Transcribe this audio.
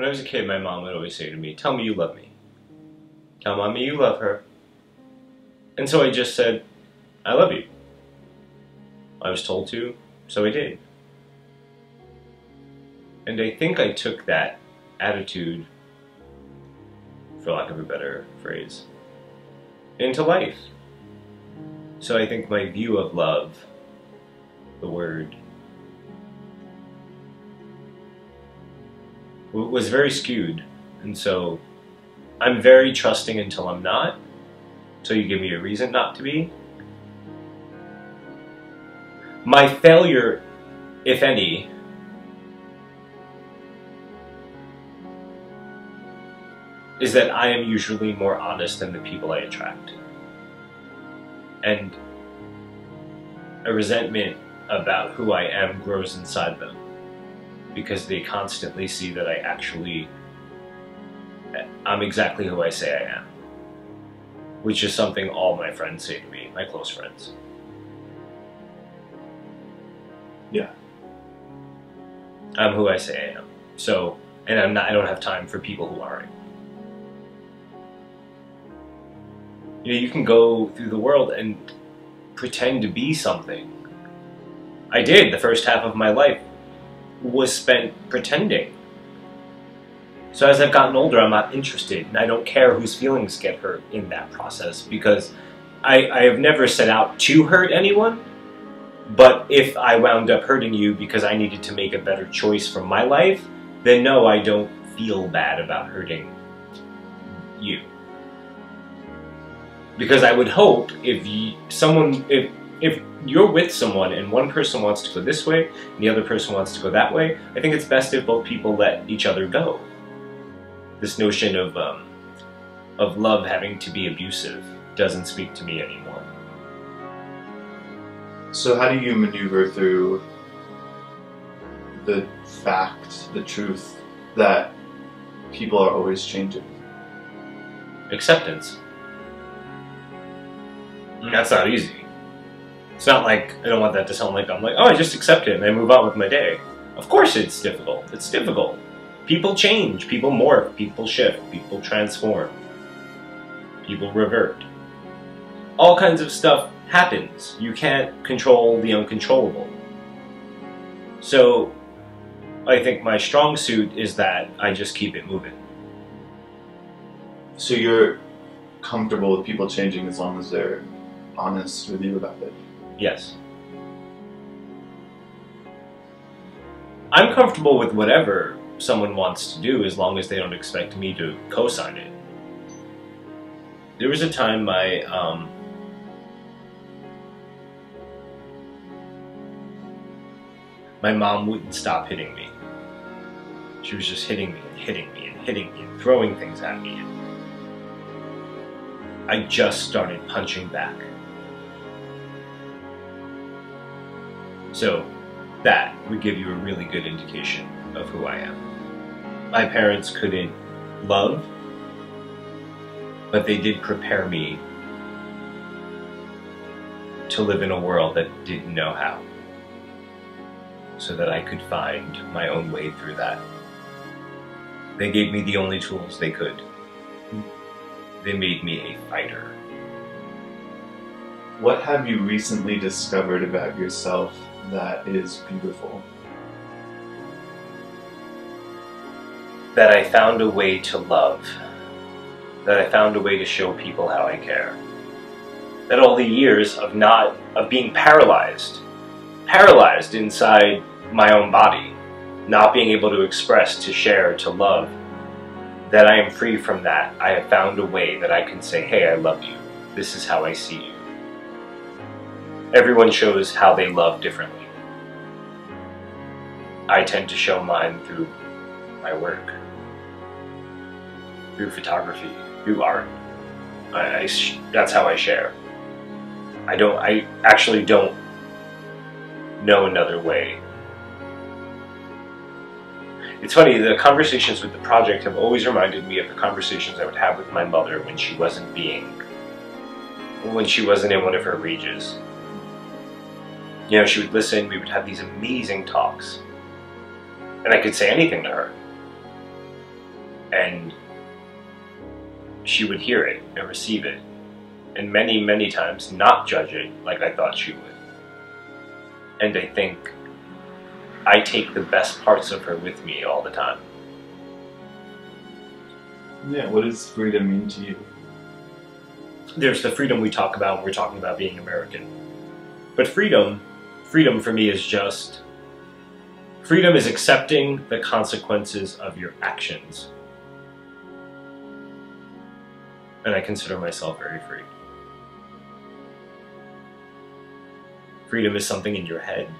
When I was a kid, my mom would always say to me, "Tell me you love me. Tell mommy you love her." And so I just said, "I love you." I was told to, so I did. And I think I took that attitude, for lack of a better phrase, into life. So I think my view of love, the word, was very skewed. And so I'm very trusting until I'm not. So you give me a reason not to be. My failure, if any, is that I am usually more honest than the people I attract. And a resentment about who I am grows inside them because they constantly see that I'm exactly who I say I am, which is something all my friends say to me, my close friends. Yeah. I'm who I say I am. So, and I don't have time for people who aren't. You know, you can go through the world and pretend to be something. I did. The first half of my life was spent pretending. So as I've gotten older, I'm not interested, and I don't care whose feelings get hurt in that process, because I have never set out to hurt anyone, but if I wound up hurting you because I needed to make a better choice for my life, then no, I don't feel bad about hurting you. Because I would hope if you're with someone and one person wants to go this way and the other person wants to go that way, I think it's best if both people let each other go. This notion of love having to be abusive doesn't speak to me anymore. So how do you maneuver through the fact, the truth, that people are always changing? Acceptance. That's not easy. It's not like, I don't want that to sound like I'm like, oh, I just accept it and I move on with my day. Of course it's difficult. It's difficult. People change, people morph, people shift, people transform, people revert. All kinds of stuff happens. You can't control the uncontrollable. So I think my strong suit is that I just keep it moving. So you're comfortable with people changing as long as they're honest with you about it? Yes. I'm comfortable with whatever someone wants to do as long as they don't expect me to co-sign it. There was a time my mom wouldn't stop hitting me. She was just hitting me and hitting me and hitting me and throwing things at me. And I just started punching back. So that would give you a really good indication of who I am. My parents couldn't love, but they did prepare me to live in a world that didn't know how, so that I could find my own way through that. They gave me the only tools they could. They made me a fighter. What have you recently discovered about yourself that is beautiful? That I found a way to love. That I found a way to show people how I care. That all the years of being paralyzed inside my own body, not being able to express, to share, to love, that I am free from that. I have found a way that I can say, hey, I love you. This is how I see you. Everyone shows how they love differently. I tend to show mine through my work, through photography, through art. That's how I share. I actually don't know another way. It's funny, the conversations with the project have always reminded me of the conversations I would have with my mother when she wasn't in one of her rages. You know, she would listen, we would have these amazing talks. And I could say anything to her. And she would hear it and receive it, and many, many times not judge it like I thought she would. And I think I take the best parts of her with me all the time. Yeah, what does freedom mean to you? There's the freedom we talk about when we're talking about being American. But freedom for me is just, freedom is accepting the consequences of your actions. And I consider myself very free. Freedom is something in your head.